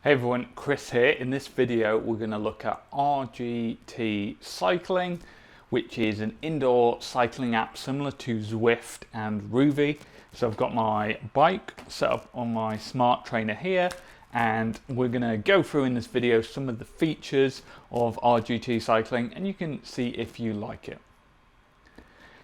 Hey everyone, Chris here. In this video we're going to look at RGT Cycling, which is an indoor cycling app similar to Zwift and Rouvy. So I've got my bike set up on my smart trainer here, and we're going to go through in this video some of the features of RGT Cycling, and you can see if you like it.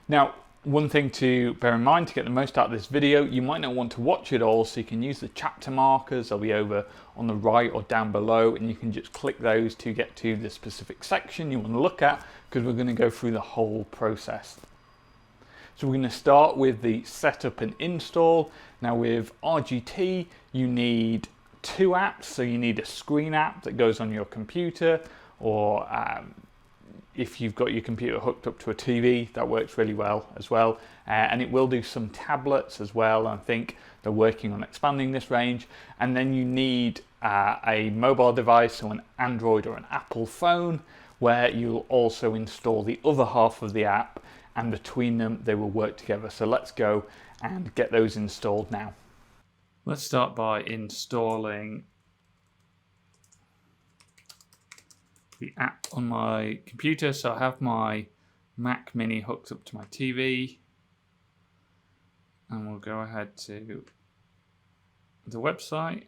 Now, one thing to bear in mind to get the most out of this video, you might not want to watch it all, so you can use the chapter markers. They'll be over on the right or down below, and you can just click those to get to the specific section you want to look at, because we're going to go through the whole process. So we're going to start with the setup and install. Now with RGT, you need two apps. So you need a screen app that goes on your computer, or if you've got your computer hooked up to a TV, that works really well as well. And it will do some tablets as well. I think they're working on expanding this range. And then you need a mobile device, so an Android or an Apple phone, where you'll also install the other half of the app, and between them they will work together. So let's go and get those installed now. Let's start by installing the app on my computer. So I have my Mac Mini hooked up to my TV, and we'll go ahead to the website,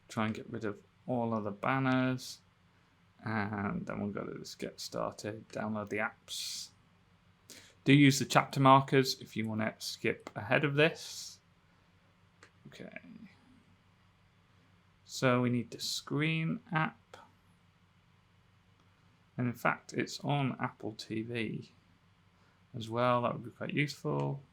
try and get rid of all of the banners, and then we'll go to this get started, download the apps. Do use the chapter markers if you want to skip ahead of this. Okay, so we need the screen app. And in fact, it's on Apple TV as well. That would be quite useful.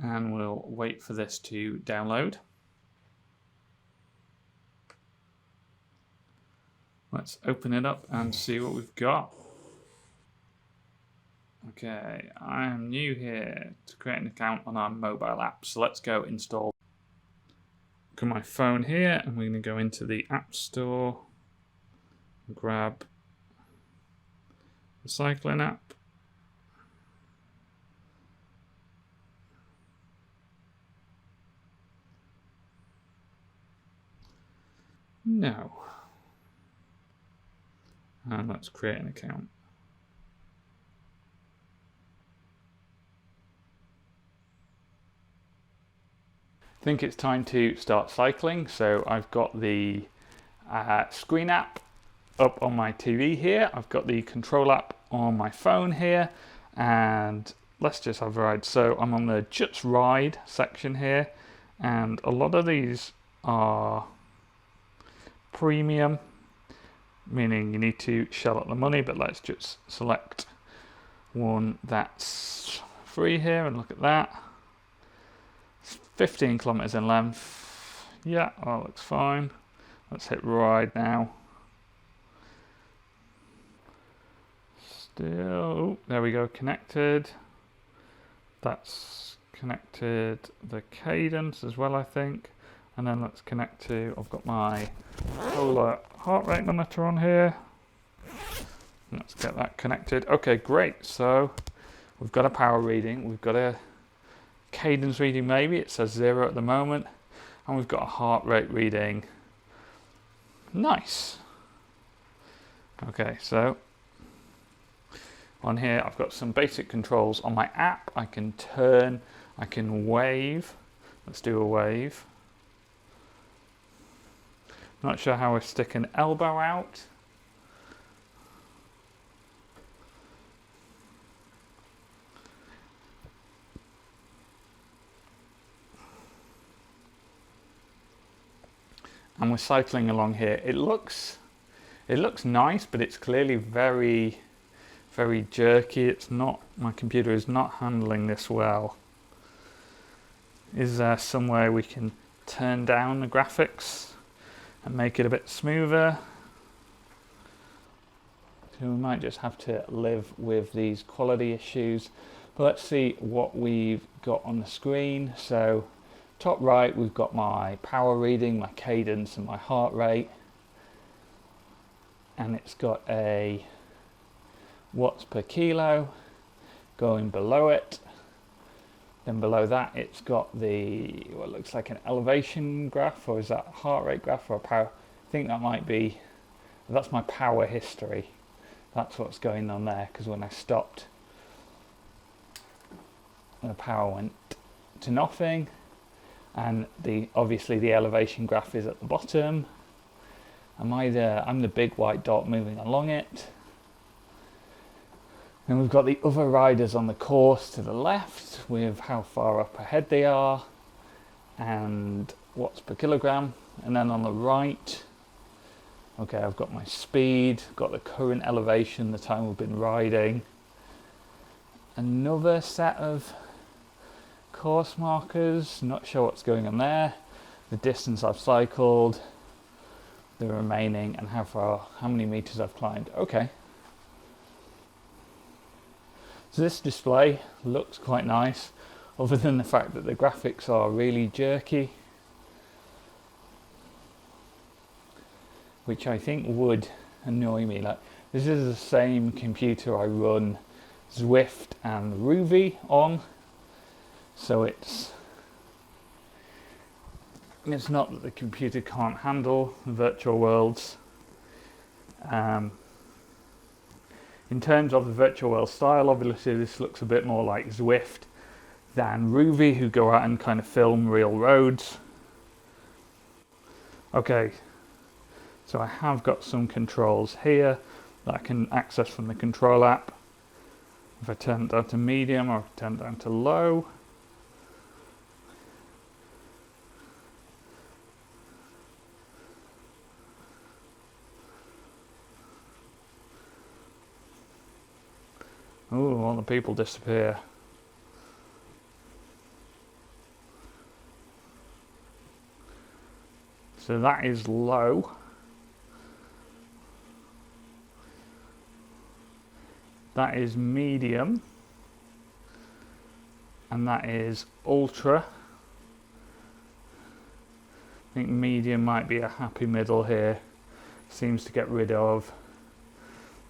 And we'll wait for this to download. Let's open it up and see what we've got. Okay, I am new here to create an account on our mobile app. So let's go install. Got my phone here, and we're going to go into the App Store and grab the cycling app. No. And let's create an account. I think it's time to start cycling. So I've got the screen app up on my TV here. I've got the control app on my phone here, and let's just have a ride. So I'm on the Just Ride section here, and a lot of these are premium, meaning you need to shell out the money, but let's just select one that's free here and look at that. 15 kilometers in length. Yeah, that looks fine. Let's hit ride now. Still, there we go, connected. That's connected the cadence as well, I think. And then let's connect to, I've got my solar heart rate monitor on here. Let's get that connected. Okay, great. So we've got a power reading, we've got a cadence reading, maybe it says 0 at the moment, and we've got a heart rate reading. Nice. Okay, so on here I've got some basic controls on my app. I can turn, I can wave. Let's do a wave. Not sure how I stick an elbow out. And we're cycling along here. It looks nice, but it's clearly very, very jerky. It's not, my computer is not handling this well. Is there some way we can turn down the graphics and make it a bit smoother? So we might just have to live with these quality issues. But let's see what we've got on the screen. So top right, we've got my power reading, my cadence, and my heart rate. And it's got a watts per kilo. Going below it, then below that it's got the what looks like an elevation graph, or is that heart rate graph or a power? I think that might be, that's my power history. That's what's going on there, because when I stopped the power went to nothing, and obviously the elevation graph is at the bottom. I'm the big white dot moving along it. And we've got the other riders on the course to the left with how far up ahead they are and watts per kilogram. And then on the right, okay, I've got my speed, got the current elevation, the time we've been riding. Another set of course markers, not sure what's going on there. The distance I've cycled, the remaining, and how many meters I've climbed. Okay. So this display looks quite nice, other than the fact that the graphics are really jerky, which I think would annoy me. Like, this is the same computer I run Zwift and Rouvy on, so it's not that the computer can't handle virtual worlds. In terms of the virtual world style, obviously this looks a bit more like Zwift than Rouvy, who go out and kind of film real roads. Okay, so I have got some controls here that I can access from the control app. If I turn it down to medium or turn it down to low, oh, all the people disappear. So that is low. That is medium. And that is ultra. I think medium might be a happy middle here. Seems to get rid of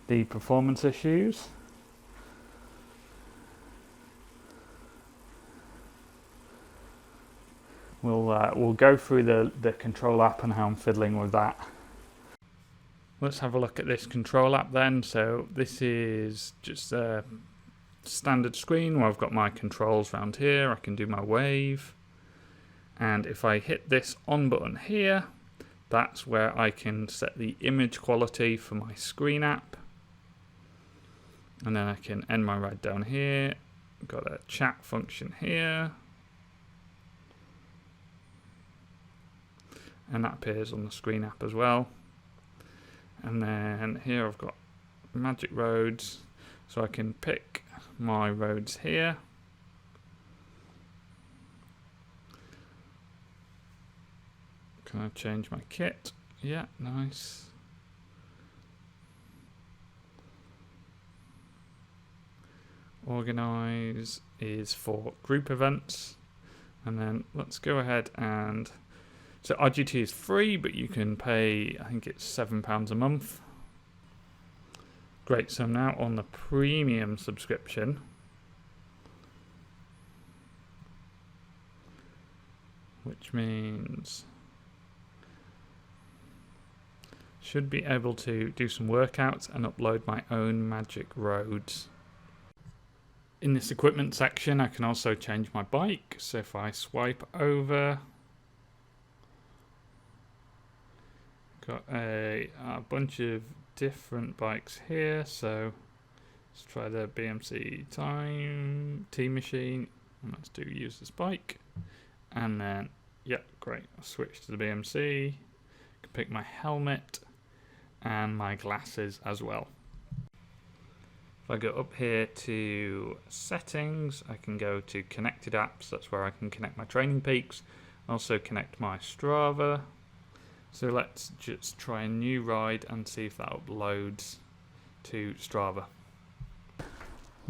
the performance issues. We'll go through the control app and how I'm fiddling with that. Let's have a look at this control app then. So this is just a standard screen where I've got my controls around here. I can do my wave. And if I hit this on button here, that's where I can set the image quality for my screen app. And then I can end my ride down here. Got a chat function here. And that appears on the screen app as well. And then here I've got magic roads, so I can pick my roads here. Can I change my kit? Yeah, nice. Organize is for group events. And then let's go ahead and... So RGT is free, but you can pay, I think it's £7 a month. Great, so I'm now on the premium subscription. Which means should be able to do some workouts and upload my own magic roads. In this equipment section, I can also change my bike. So if I swipe over, got a bunch of different bikes here. So let's try the BMC T machine. And let's do use this bike. And then, yeah, great. I'll switch to the BMC. Can pick my helmet and my glasses as well. If I go up here to settings, I can go to connected apps. That's where I can connect my TrainingPeaks. Also connect my Strava. So let's just try a new ride and see if that uploads to Strava.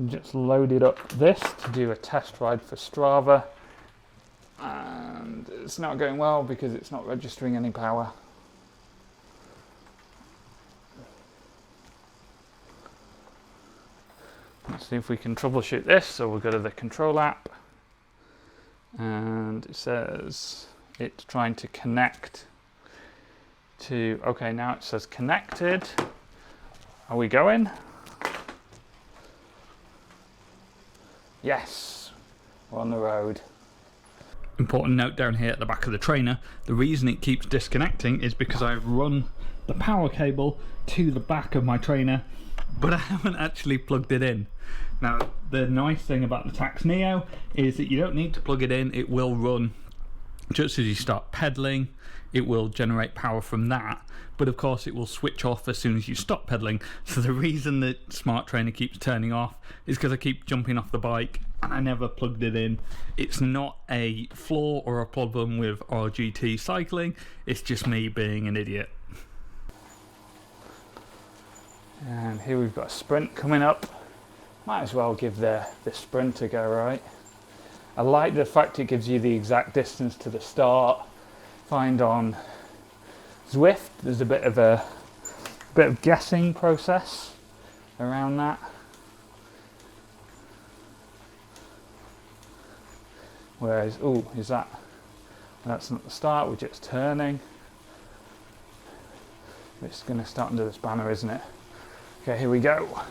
Just loaded up this to do a test ride for Strava. And it's not going well because it's not registering any power. Let's see if we can troubleshoot this. So we'll go to the control app, and it says it's trying to connect to, okay, now it says connected. Are we going? Yes, we're on the road. Important note down here at the back of the trainer, the reason it keeps disconnecting is because I've run the power cable to the back of my trainer, but I haven't actually plugged it in. Now, the nice thing about the Tax Neo is that you don't need to plug it in. It will run just as you start pedaling. It will generate power from that, but of course it will switch off as soon as you stop pedaling. So the reason that Smart Trainer keeps turning off is because I keep jumping off the bike and I never plugged it in. It's not a flaw or a problem with RGT Cycling, it's just me being an idiot. And here we've got a sprint coming up. Might as well give the sprint a go, right? I like the fact it gives you the exact distance to the start. Find on Zwift there's a bit of guessing process around that. Whereas, oh, that's not the start, we're just turning. It's going to start under this banner, isn't it? Okay, here we go.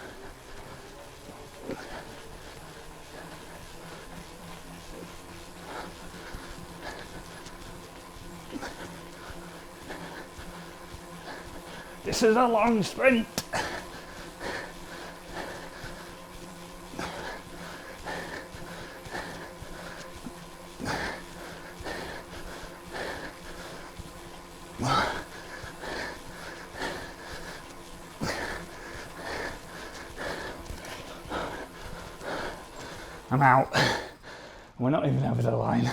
This is a long sprint. I'm out. We're not even over the line.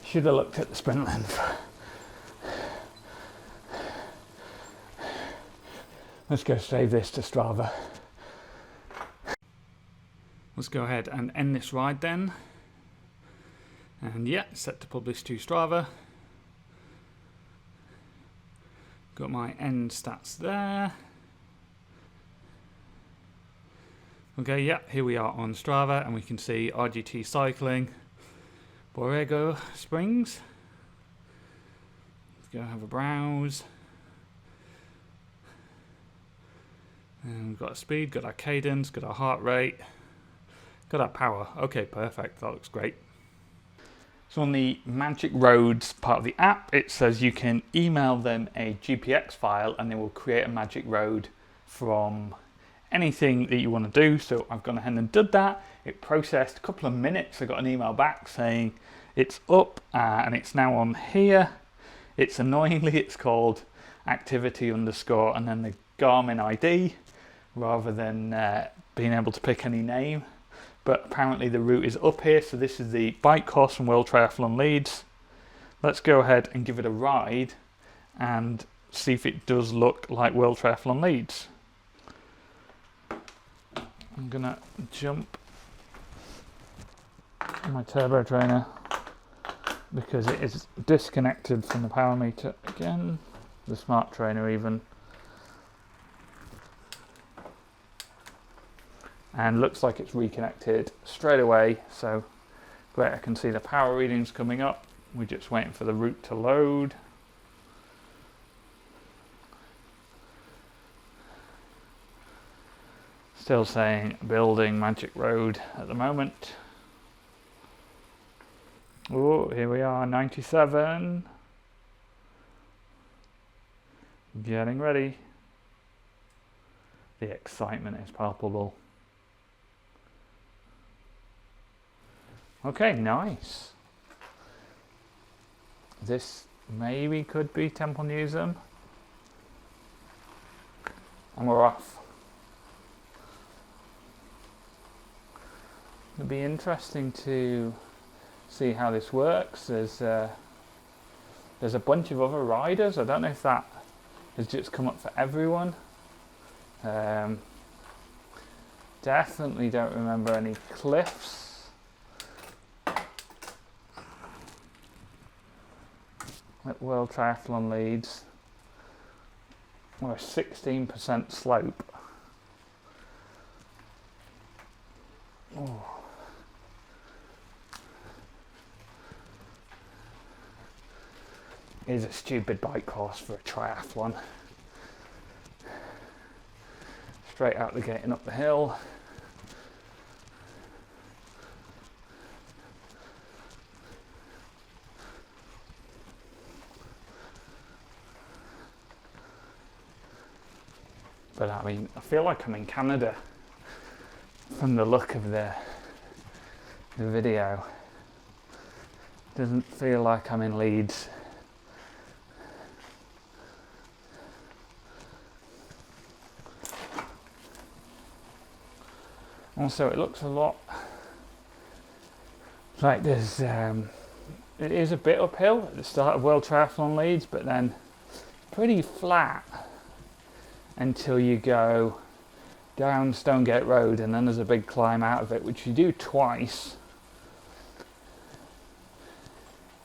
Should have looked at the sprint length. Let's go save this to Strava. Let's go ahead and end this ride then. And yeah, set to publish to Strava. Got my end stats there. Okay, yeah, here we are on Strava and we can see RGT Cycling, Borrego Springs. Let's go have a browse. And we've got our speed, got our cadence, got our heart rate, got our power. Okay, perfect, that looks great. So on the Magic Roads part of the app, it says you can email them a GPX file and they will create a Magic Road from anything that you want to do. So I've gone ahead and did that. It processed a couple of minutes. I got an email back saying it's up and it's now on here. It's annoyingly, it's called activity underscore and then the Garmin ID rather than being able to pick any name. But apparently the route is up here. So this is the bike course from World Triathlon Leeds. Let's go ahead and give it a ride and see if it does look like World Triathlon Leeds. I'm gonna jump my turbo trainer because it is disconnected from the power meter again, the smart trainer even. And looks like it's reconnected straight away, so great, I can see the power readings coming up. We're just waiting for the route to load. Still saying building Magic Road at the moment. Oh, here we are, 97. Getting ready. The excitement is palpable. Okay, nice. This maybe could be Temple Newsom. And we're off. It'll be interesting to see how this works. There's a bunch of other riders. I don't know if that has just come up for everyone. Definitely don't remember any cliffs. At World Triathlon Leeds. We're a 16% slope. Oh. It is a stupid bike course for a triathlon. Straight out the gate and up the hill. But I mean, I feel like I'm in Canada from the look of the video. Doesn't feel like I'm in Leeds. Also, it looks a lot like there's, it is a bit uphill at the start of World Triathlon Leeds, but then pretty flat until you go down Stonegate Road, and then there's a big climb out of it, which you do twice.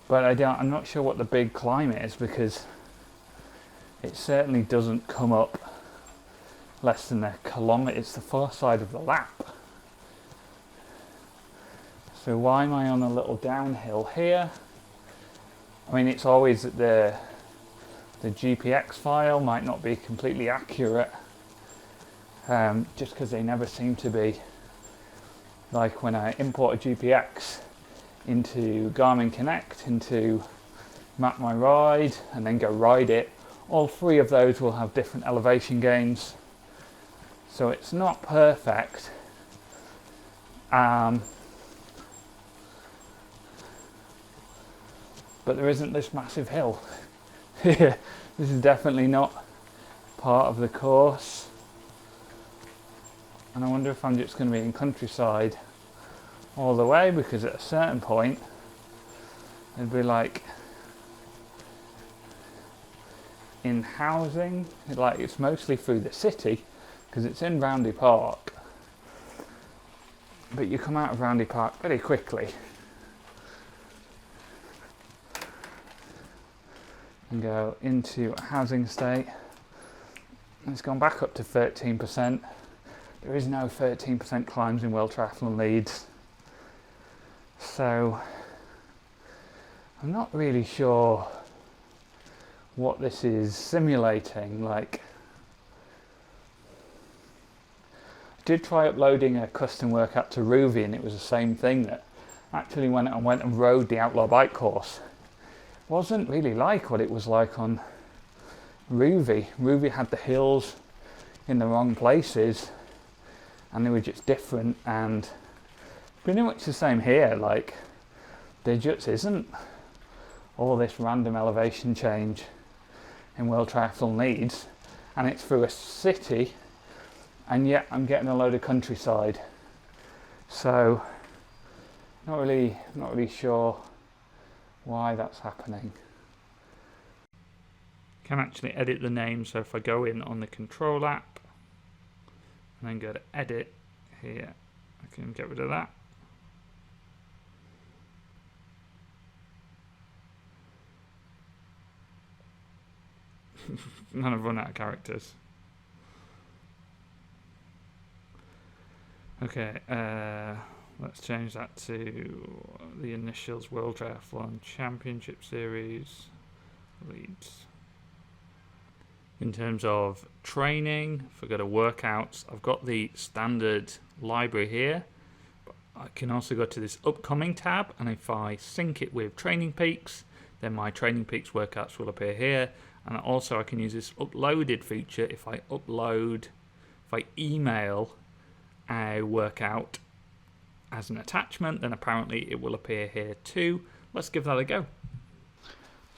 But I'm not sure what the big climb is, because it certainly doesn't come up less than a kilometre. It's the far side of the lap. So why am I on a little downhill here? I mean, it's always that the GPX file might not be completely accurate, just because they never seem to be. Like when I import a GPX into Garmin Connect, into Map My Ride, and then go ride it, all three of those will have different elevation gains. So it's not perfect. But there isn't this massive hill. This is definitely not part of the course. And I wonder if I'm just going to be in countryside all the way, because at a certain point it'd be like in housing, like it's mostly through the city because it's in Roundy Park, but you come out of Roundy Park very quickly and go into a housing estate, and it's gone back up to 13%. There is no 13% climbs in World Triathlon Leeds, so I'm not really sure what this is simulating. Like, I did try uploading a custom workout to Rouvy, and it was the same thing. That actually when I went and rode the outlaw bike course, wasn't really like what it was like on Rouvy. Rouvy had the hills in the wrong places, and they were just different, and pretty much the same here. Like, there just isn't all this random elevation change in World Triathlon Leeds, and it's through a city, and yet I'm getting a load of countryside. So not really sure why that's happening. Can actually edit the name, so if I go in on the control app and then go to edit here, I can get rid of that. And I've run out of characters. Okay, let's change that to the initials: World Triathlon Championship Series Leeds. In terms of training, if I go to workouts, I've got the standard library here. But I can also go to this upcoming tab, and if I sync it with TrainingPeaks, then my TrainingPeaks workouts will appear here. And also I can use this uploaded feature. If I email a workout as an attachment, then apparently it will appear here too. Let's give that a go.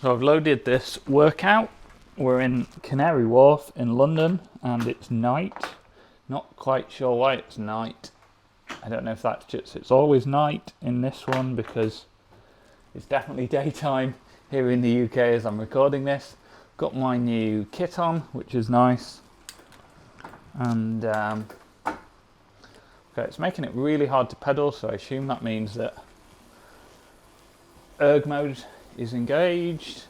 So I've loaded this workout. We're in Canary Wharf in London, and it's night. Not quite sure why it's night. I don't know if that's just, it's always night in this one, because it's definitely daytime here in the UK as I'm recording this. Got my new kit on, which is nice. And okay, it's making it really hard to pedal, so I assume that means that erg mode is engaged.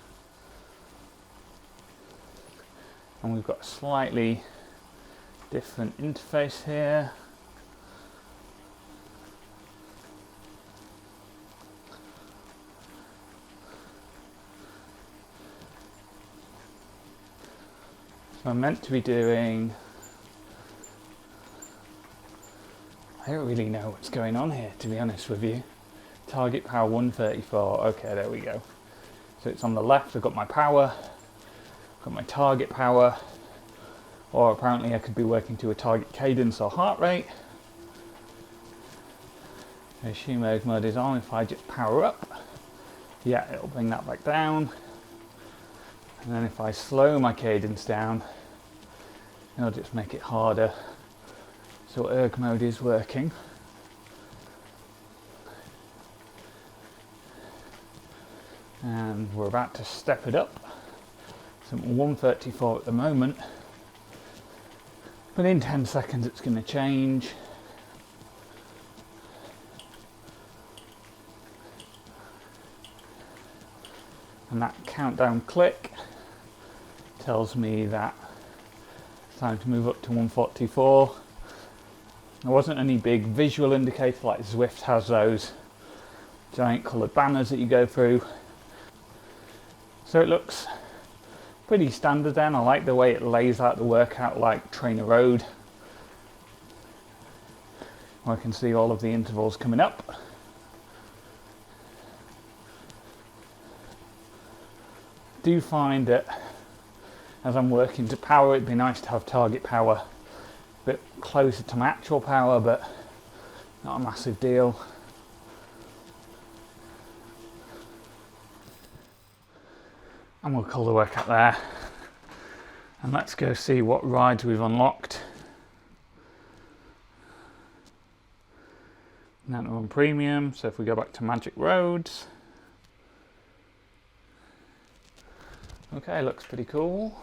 And we've got a slightly different interface here. So I'm meant to be doing, I don't really know what's going on here, to be honest with you. Target power 134, okay, there we go. So it's on the left, I've got my power, got my target power, or apparently I could be working to a target cadence or heart rate. Assume erg mode is on. If I just power up, yeah, it'll bring that back down. And then if I slow my cadence down, it'll just make it harder. So erg mode is working. And we're about to step it up. So I'm 134 at the moment, but in 10 seconds it's going to change. And that countdown click tells me that it's time to move up to 144. There wasn't any big visual indicator like Zwift has those giant coloured banners that you go through. So it looks pretty standard then. I like the way it lays out the workout like Trainer Road. I can see all of the intervals coming up. Do find that as I'm working to power, it'd be nice to have target power a bit closer to my actual power, but not a massive deal. And we'll call the workout there. And let's go see what rides we've unlocked. Now we're on premium, so if we go back to Magic Roads. Okay, looks pretty cool.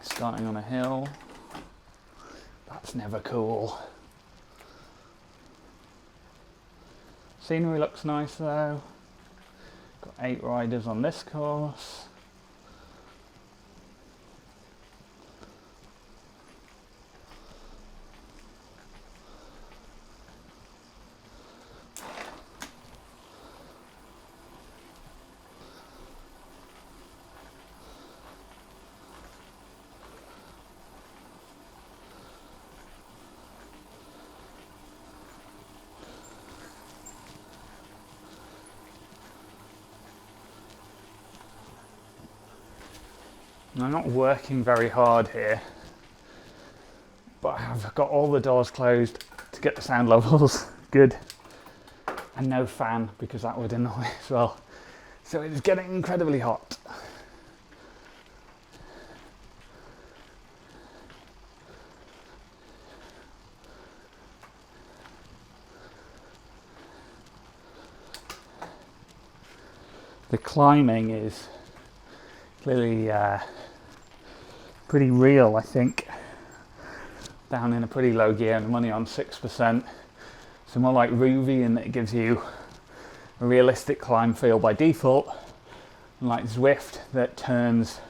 Starting on a hill. That's never cool. Scenery looks nice though. Got 8 riders on this course. I'm not working very hard here, but I've got all the doors closed to get the sound levels good, and no fan because that would annoy as well. So it's getting incredibly hot. The climbing is clearly pretty real, I think. Down in a pretty low gear and I'm only on 6%. So more like Rouvy in that it gives you a realistic climb feel by default, and like Zwift that turns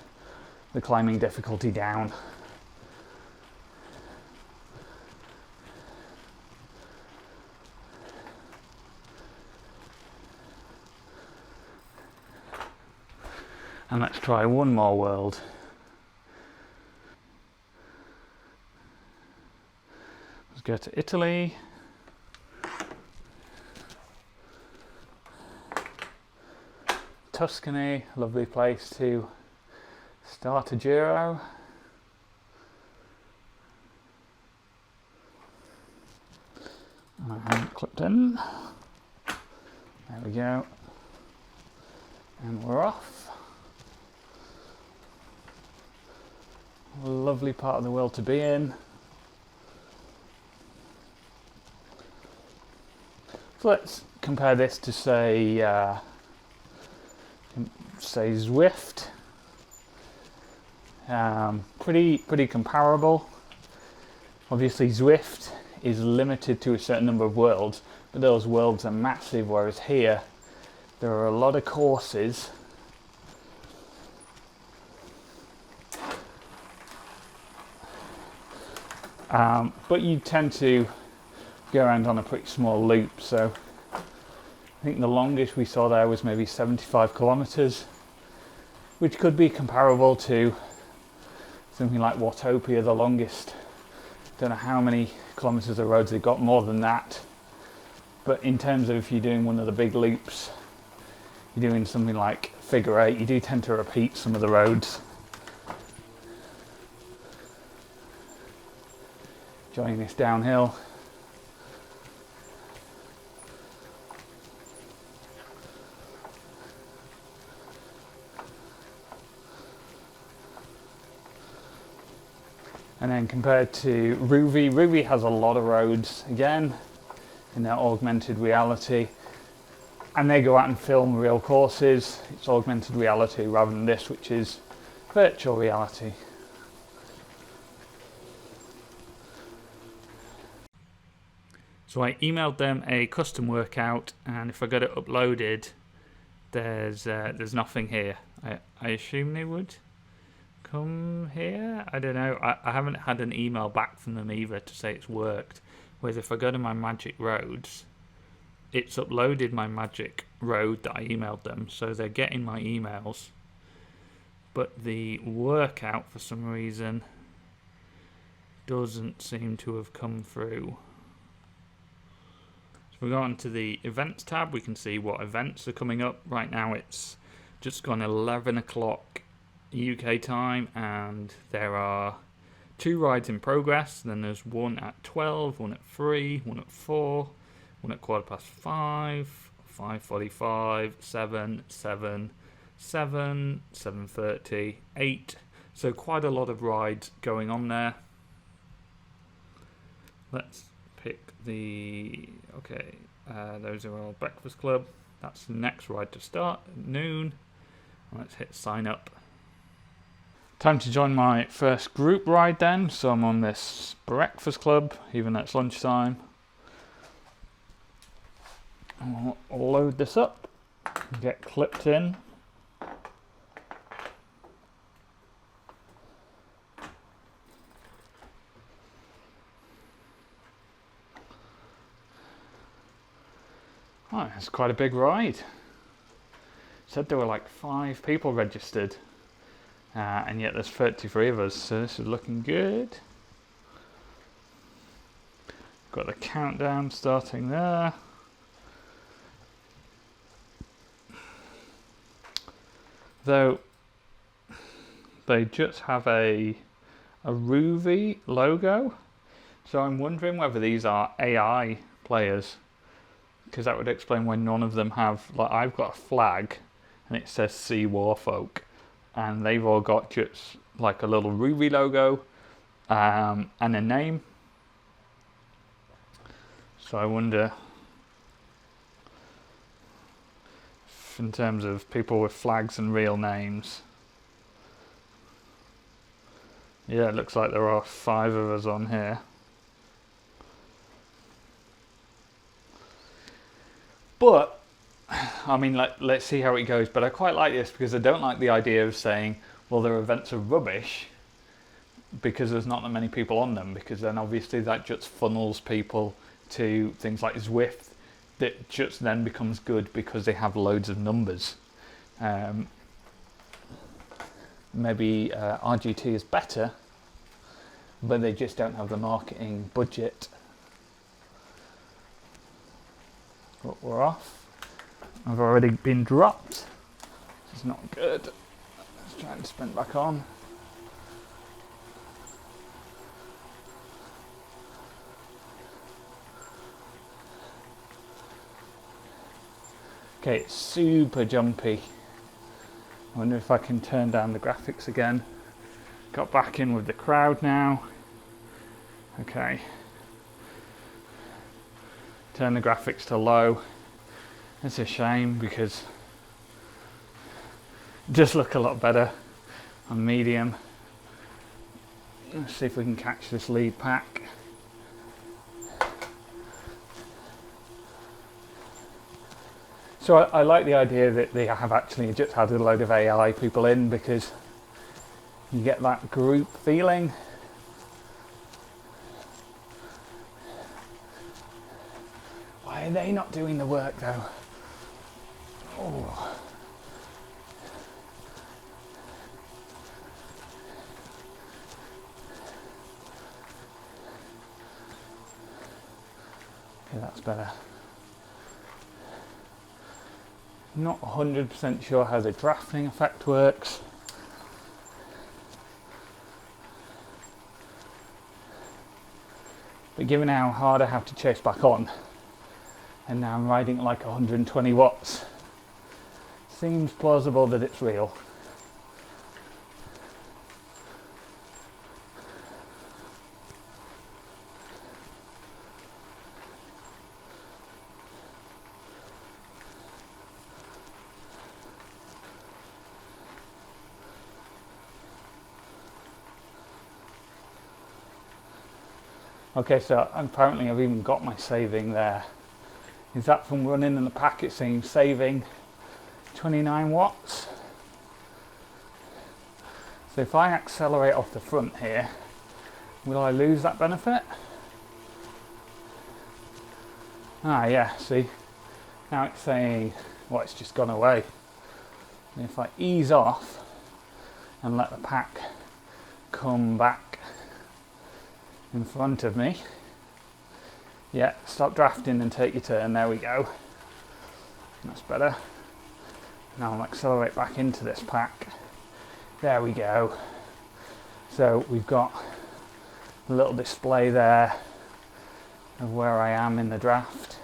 the climbing difficulty down. And let's try one more world. Let's go to Italy. Tuscany, lovely place to start a Giro. I haven't clipped in. There we go. And we're off. A lovely part of the world to be in. So let's compare this to say Zwift. Pretty comparable. Obviously Zwift is limited to a certain number of worlds, but those worlds are massive, whereas here there are a lot of courses. But you tend to go around on a pretty small loop, so I think the longest we saw there was maybe 75 kilometers. which could be comparable to something like Watopia, the longest. Don't know how many kilometers of roads they've got, more than that. But in terms of if you're doing one of the big loops, you're doing something like figure 8, you do tend to repeat some of the roads. Enjoying this downhill. And then compared to Rouvy, Rouvy has a lot of roads again in their augmented reality, and they go out and film real courses. It's augmented reality rather than this, which is virtual reality. So I emailed them a custom workout, and if I got it uploaded, there's nothing here. I assume they would come here. I don't know. I haven't had an email back from them either to say it's worked. Whereas if I go to my Magic Roads, it's uploaded my Magic Road that I emailed them, so they're getting my emails. But the workout, for some reason, doesn't seem to have come through. So we go on to the events tab. We can see what events are coming up. Right now it's just gone 11 o'clock UK time, and there are 2 rides in progress. Then there's one at 12, one at 3, one at 4, one at 5:15, 5:45, 7, 7:30, 8. So quite a lot of rides going on there. Let's pick the, okay, those are all Breakfast Club. That's the next ride to start at noon. Let's hit sign up. Time to join my first group ride then. So I'm on this Breakfast Club, even though it's lunchtime. I'll load this up, get clipped in. Oh, it's quite a big ride. Said there were like 5 people registered, and yet there's 33 of us, so this is looking good. Got the countdown starting there. Though they just have a Rouvy logo, so I'm wondering whether these are AI players, because that would explain why none of them have, like, I've got a flag and it says Sea Warfolk, and they've all got just like a little Rouvy logo and a name. So I wonder if, in terms of people with flags and real names, yeah, it looks like there are 5 of us on here. But I mean, let's see how it goes. But I quite like this because I don't like the idea of saying, well, their events are rubbish because there's not that many people on them, because then obviously that just funnels people to things like Zwift that just then becomes good because they have loads of numbers. Maybe RGT is better, but they just don't have the marketing budget. But we're off. I've already been dropped. This is not good. Let's try and sprint back on. Okay, it's super jumpy. I wonder if I can turn down the graphics again. Got back in with the crowd now. Okay. Turn the graphics to low. It's a shame because it does look a lot better on medium. Let's see if we can catch this lead pack. So I like the idea that they have actually just had a load of AI people in, because you get that group feeling. Why are they not doing the work though? Oh. that's better. Not 100% sure how the drafting effect works. But given how hard I have to chase back on, and now I'm riding at like 120 watts, seems plausible that it's real. Okay, so apparently I've even got my saving there. Is that from running in the packet saying saving 29 watts? So if I accelerate off the front here, will I lose that benefit? Ah yeah, see, now it's saying, well, it's just gone away. And if I ease off and let the pack come back in front of me, yeah, stop drafting and take your turn, there we go. That's better. Now I'll accelerate back into this pack. There we go. So we've got a little display there of where I am in the draft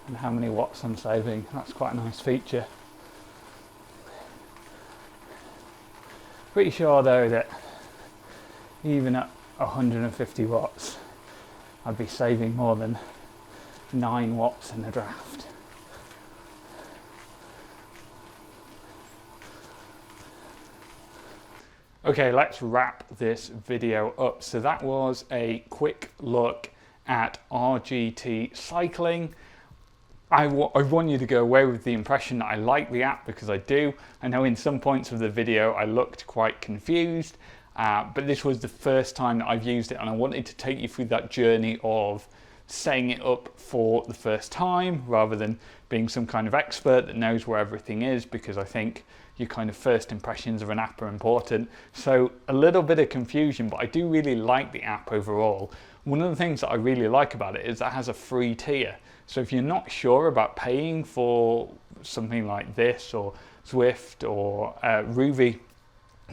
and how many watts I'm saving. That's quite a nice feature. Pretty sure though that even at 150 watts I'd be saving more than 9 watts in the draft. Okay, let's wrap this video up. So that was a quick look at RGT Cycling. I want you to go away with the impression that I like the app, because I do. I know in some points of the video I looked quite confused, but this was the first time that I've used it, and I wanted to take you through that journey of setting it up for the first time rather than being some kind of expert that knows where everything is, because I think your kind of first impressions of an app are important. So a little bit of confusion, but I do really like the app overall. One of the things that I really like about it is that it has a free tier. So if you're not sure about paying for something like this or Zwift or Rouvy,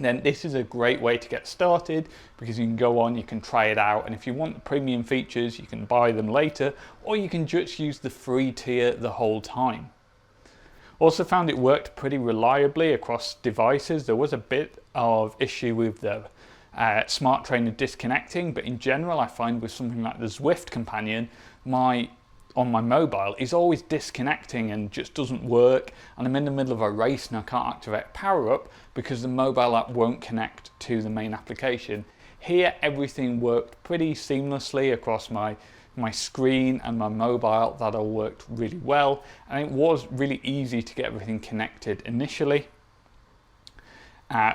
then this is a great way to get started, because you can go on, you can try it out, and if you want the premium features you can buy them later, or you can just use the free tier the whole time. Also found it worked pretty reliably across devices. There was a bit of issue with the smart trainer disconnecting, but in general I find with something like the Zwift companion, on my mobile is always disconnecting and just doesn't work, and I'm in the middle of a race and I can't activate power up because the mobile app won't connect to the main application. Here everything worked pretty seamlessly across my screen and my mobile. That all worked really well, and it was really easy to get everything connected initially.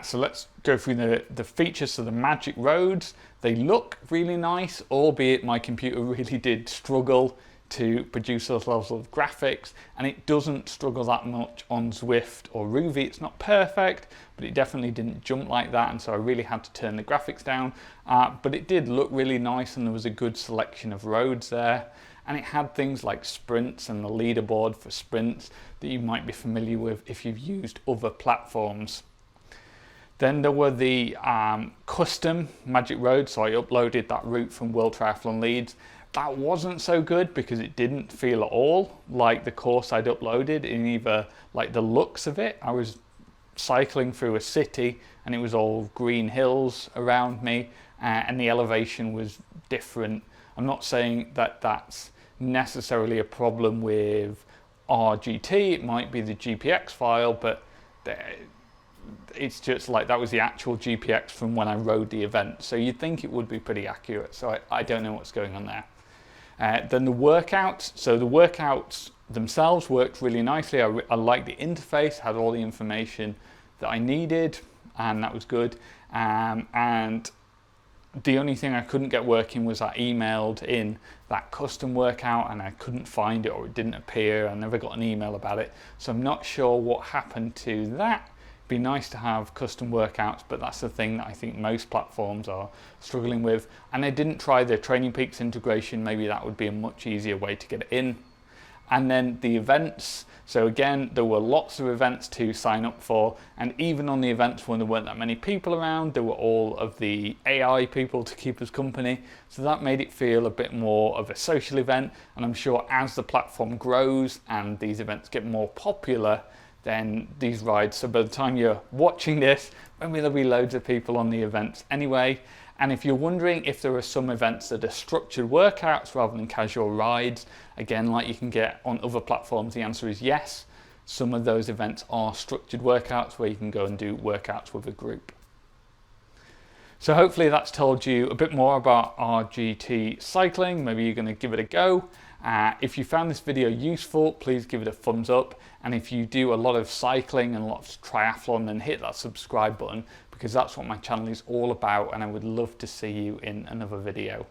So let's go through the features. So the magic roads, they look really nice, albeit my computer really did struggle to produce those levels of graphics, and it doesn't struggle that much on Zwift or Rouvy. It's not perfect, but it definitely didn't jump like that, and so I really had to turn the graphics down, but it did look really nice, and there was a good selection of roads there, and it had things like sprints and the leaderboard for sprints that you might be familiar with if you've used other platforms. Then there were the custom magic roads, so I uploaded that route from World Triathlon Leeds. That wasn't so good because it didn't feel at all like the course I'd uploaded in either like the looks of it. I was cycling through a city and it was all green hills around me, and the elevation was different. I'm not saying that that's necessarily a problem with RGT, it might be the GPX file, but it's just like that was the actual GPX from when I rode the event, so you'd think it would be pretty accurate, so I don't know what's going on there. Then the workouts, so the workouts themselves worked really nicely. I liked the interface, had all the information that I needed, and that was good. And the only thing I couldn't get working was I emailed in that custom workout and I couldn't find it, or it didn't appear. I never got an email about it, so I'm not sure what happened to that. Be nice to have custom workouts, but that's the thing that I think most platforms are struggling with. And they didn't try the TrainingPeaks integration. Maybe that would be a much easier way to get it in. And then the events. So again, there were lots of events to sign up for, and even on the events when there weren't that many people around, there were all of the AI people to keep us company. So that made it feel a bit more of a social event. And I'm sure as the platform grows and these events get more popular, then these rides, so by the time you're watching this, maybe there'll be loads of people on the events anyway. And if you're wondering if there are some events that are structured workouts rather than casual rides, again, like you can get on other platforms, the answer is yes. Some of those events are structured workouts where you can go and do workouts with a group. So hopefully that's told you a bit more about RGT Cycling. Maybe you're going to give it a go. If you found this video useful, please give it a thumbs up. And if you do a lot of cycling and lots of triathlon, then hit that subscribe button, because that's what my channel is all about, and I would love to see you in another video.